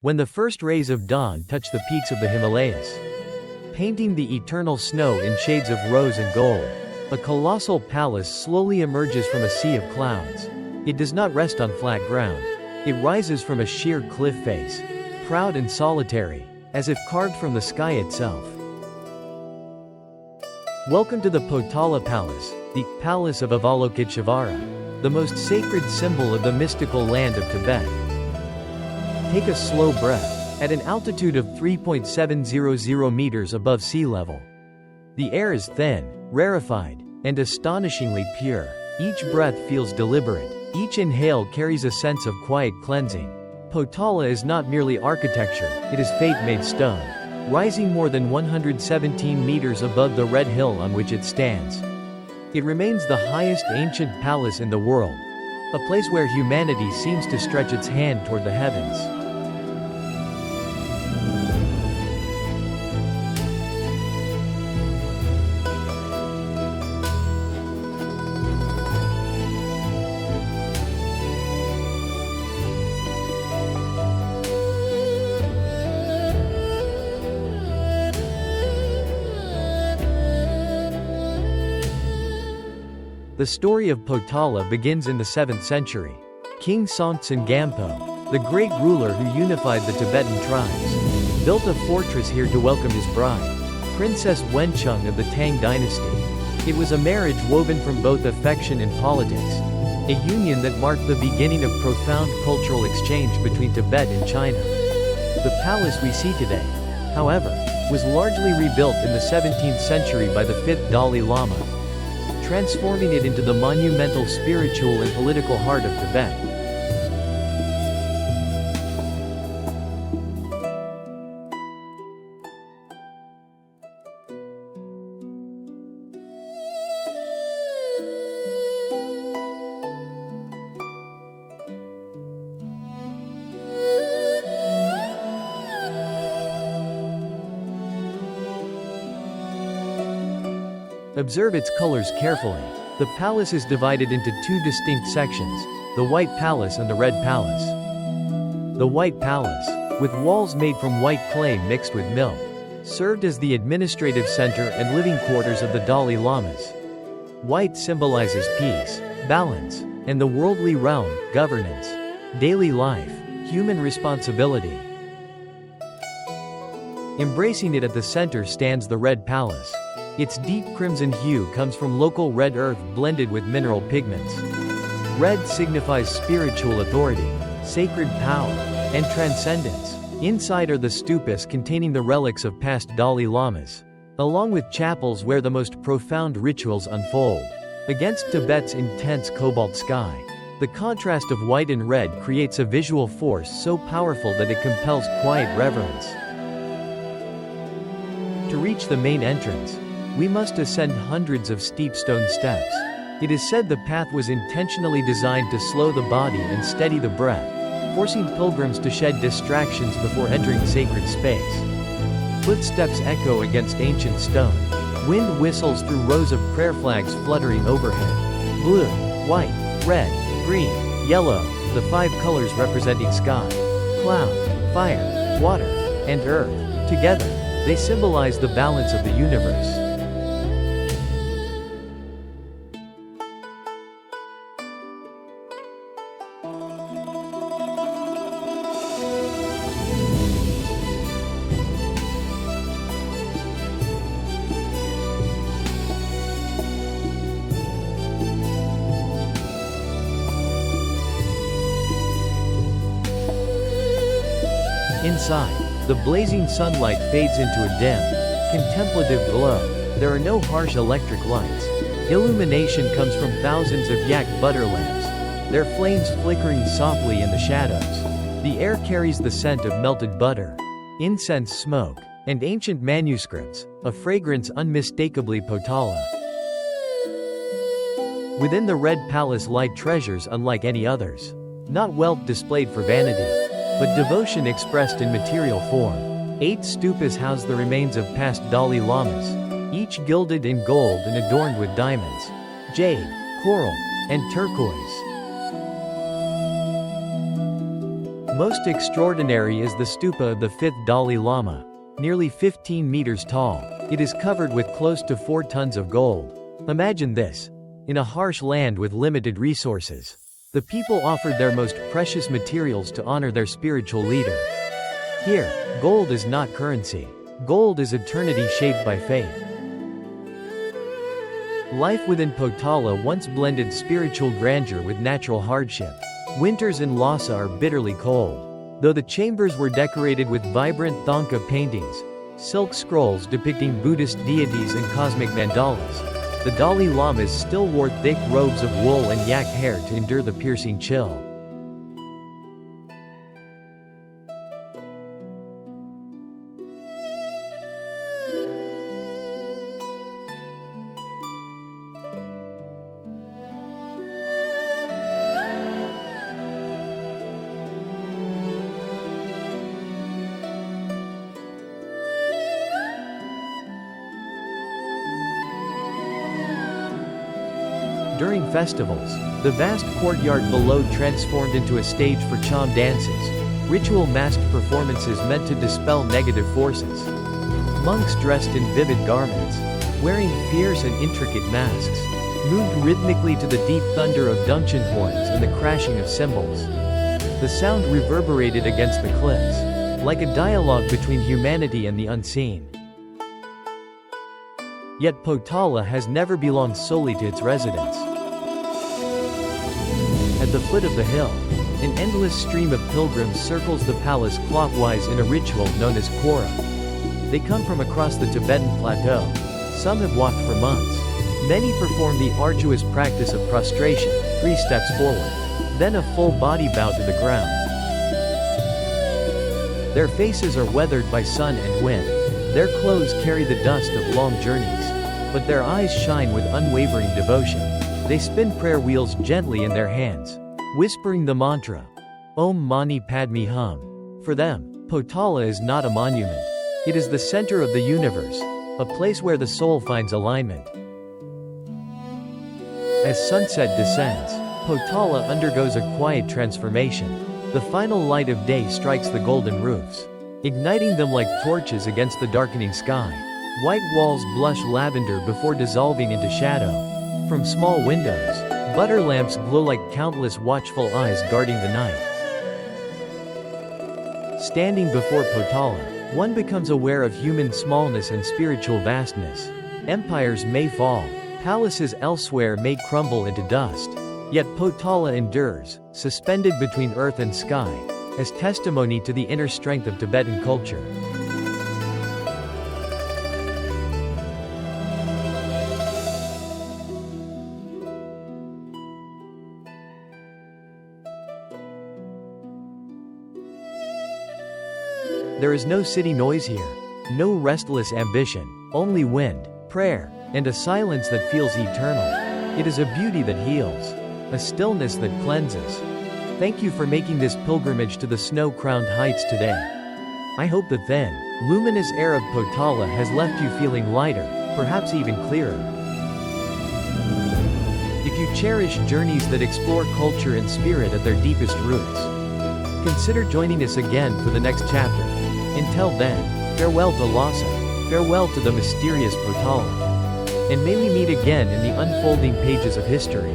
when the first rays of dawn touch the peaks of the Himalayas, painting the eternal snow in shades of rose and gold. A colossal palace slowly emerges from a sea of clouds. It does not rest on flat ground. It rises from a sheer cliff face, proud and solitary, as if carved from the sky itself. Welcome to the Potala Palace, the Palace of Avalokiteshvara, the most sacred symbol of the mystical land of Tibet. Take a slow breath. At an altitude of 3.700 meters above sea level, the air is thin, rarefied, and astonishingly pure. Each breath feels deliberate. Each inhale carries a sense of quiet cleansing. Potala is not merely architecture, it is fate-made stone. Rising more than 117 meters above the red hill on which it stands, it remains the highest ancient palace in the world, a place where humanity seems to stretch its hand toward the heavens. The story of Potala begins in the 7th century. King Songtsen Gampo, the great ruler who unified the Tibetan tribes, built a fortress here to welcome his bride, Princess Wencheng of the Tang dynasty. It was a marriage woven from both affection and politics, a union that marked the beginning of profound cultural exchange between Tibet and China. The palace we see today, however, was largely rebuilt in the 17th century by the 5th Dalai Lama, transforming it into the monumental spiritual and political heart of Tibet. Observe its colors carefully. The palace is divided into two distinct sections, the White Palace and the Red Palace. The White Palace, with walls made from white clay mixed with milk, served as the administrative center and living quarters of the Dalai Lamas. White symbolizes peace, balance, and the worldly realm, governance, daily life, human responsibility. Embracing it at the center stands the Red Palace. Its deep crimson hue comes from local red earth blended with mineral pigments. Red signifies spiritual authority, sacred power, and transcendence. Inside are the stupas containing the relics of past Dalai Lamas, along with chapels where the most profound rituals unfold. Against Tibet's intense cobalt sky, the contrast of white and red creates a visual force so powerful that it compels quiet reverence. To reach the main entrance, we must ascend hundreds of steep stone steps. It is said the path was intentionally designed to slow the body and steady the breath, forcing pilgrims to shed distractions before entering sacred space. Footsteps echo against ancient stone. Wind whistles through rows of prayer flags fluttering overhead. Blue, white, red, green, yellow, the 5 colors representing sky, cloud, fire, water, and earth. Together, they symbolize the balance of the universe. Inside, the blazing sunlight fades into a dim, contemplative glow. There are no harsh electric lights. Illumination comes from thousands of yak butter lamps, their flames flickering softly in the shadows. The air carries the scent of melted butter, incense smoke, and ancient manuscripts, a fragrance unmistakably Potala. Within the Red Palace lie treasures unlike any others. Not wealth displayed for vanity, but devotion expressed in material form. 8 stupas house the remains of past Dalai Lamas, each gilded in gold and adorned with diamonds, jade, coral, and turquoise. Most extraordinary is the stupa of the 5th Dalai Lama. Nearly 15 meters tall, it is covered with close to 4 tons of gold. Imagine this. In a harsh land with limited resources, the people offered their most precious materials to honor their spiritual leader. Here, gold is not currency. Gold is eternity shaped by faith. Life within Potala once blended spiritual grandeur with natural hardship. Winters in Lhasa are bitterly cold. Though the chambers were decorated with vibrant Thangka paintings, silk scrolls depicting Buddhist deities and cosmic mandalas, the Dalai Lamas still wore thick robes of wool and yak hair to endure the piercing chill. During festivals, the vast courtyard below transformed into a stage for cham dances, ritual masked performances meant to dispel negative forces. Monks dressed in vivid garments, wearing fierce and intricate masks, moved rhythmically to the deep thunder of dungeon horns and the crashing of cymbals. The sound reverberated against the cliffs, like a dialogue between humanity and the unseen. Yet Potala has never belonged solely to its residents. At the foot of the hill, an endless stream of pilgrims circles the palace clockwise in a ritual known as Quora. They come from across the Tibetan plateau. Some have walked for months. Many perform the arduous practice of prostration, 3 steps forward, then a full body bow to the ground. Their faces are weathered by sun and wind. Their clothes carry the dust of long journeys, but their eyes shine with unwavering devotion. They spin prayer wheels gently in their hands, whispering the mantra, Om Mani Padme Hum. For them, Potala is not a monument. It is the center of the universe, a place where the soul finds alignment. As sunset descends, Potala undergoes a quiet transformation. The final light of day strikes the golden roofs, igniting them like torches against the darkening sky. White walls blush lavender before dissolving into shadow. From small windows, butter lamps glow like countless watchful eyes guarding the night. Standing before Potala, one becomes aware of human smallness and spiritual vastness. Empires may fall, palaces elsewhere may crumble into dust. Yet Potala endures, suspended between earth and sky, as testimony to the inner strength of Tibetan culture. There is no city noise here, no restless ambition, only wind, prayer, and a silence that feels eternal. It is a beauty that heals, a stillness that cleanses. Thank you for making this pilgrimage to the snow-crowned heights today. I hope the thin, luminous air of Potala has left you feeling lighter, perhaps even clearer. If you cherish journeys that explore culture and spirit at their deepest roots, consider joining us again for the next chapter. Until then, farewell to Lhasa, farewell to the mysterious Potala. And may we meet again in the unfolding pages of history.